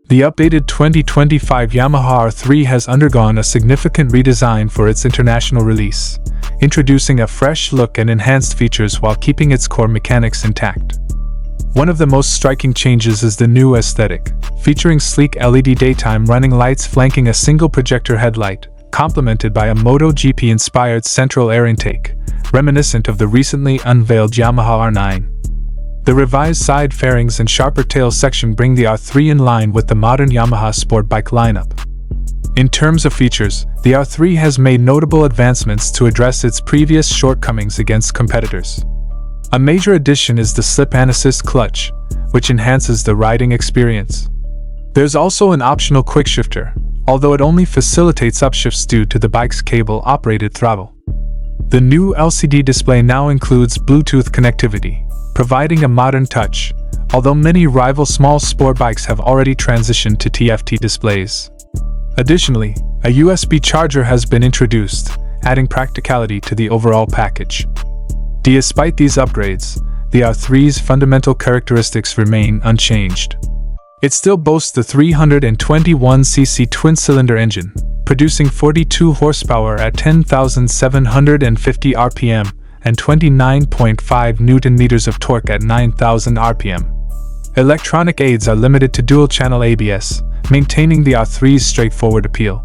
The updated 2025 Yamaha R3 has undergone a significant redesign for its international release, introducing a fresh look and enhanced features while keeping its core mechanics intact. One of the most striking changes is the new aesthetic, featuring sleek LED daytime running lights flanking a single projector headlight, complemented by a MotoGP-inspired central air intake, reminiscent of the recently unveiled Yamaha R9. The revised side fairings and sharper tail section bring the R3 in line with the modern Yamaha sport bike lineup. In terms of features, the R3 has made notable advancements to address its previous shortcomings against competitors. A major addition is the slip-and-assist clutch, which enhances the riding experience. There's also an optional quickshifter, although it only facilitates upshifts due to the bike's cable-operated throttle. The new LCD display now includes Bluetooth connectivity, providing a modern touch, although many rival small sport bikes have already transitioned to TFT displays. Additionally, a USB charger has been introduced, adding practicality to the overall package. Despite these upgrades, the R3's fundamental characteristics remain unchanged. It still boasts the 321cc twin-cylinder engine, producing 42 horsepower at 10,750 RPM and 29.5 Nm of torque at 9,000 RPM. Electronic aids are limited to dual-channel ABS, maintaining the R3's straightforward appeal.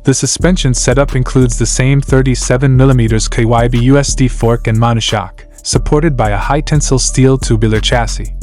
The suspension setup includes the same 37mm KYB USD fork and monoshock, supported by a high-tensile steel tubular chassis.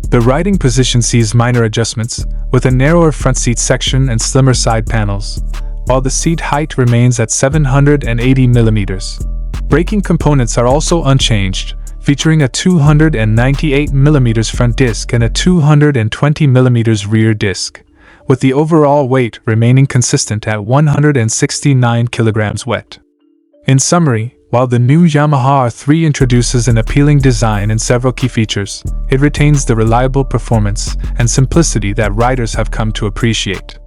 The riding position sees minor adjustments, with a narrower front seat section and slimmer side panels, while the seat height remains at 780mm. Braking components are also unchanged, featuring a 298mm front disc and a 220mm rear disc, with the overall weight remaining consistent at 169 kg wet. In summary, while the new Yamaha R3 introduces an appealing design and several key features, it retains the reliable performance and simplicity that riders have come to appreciate.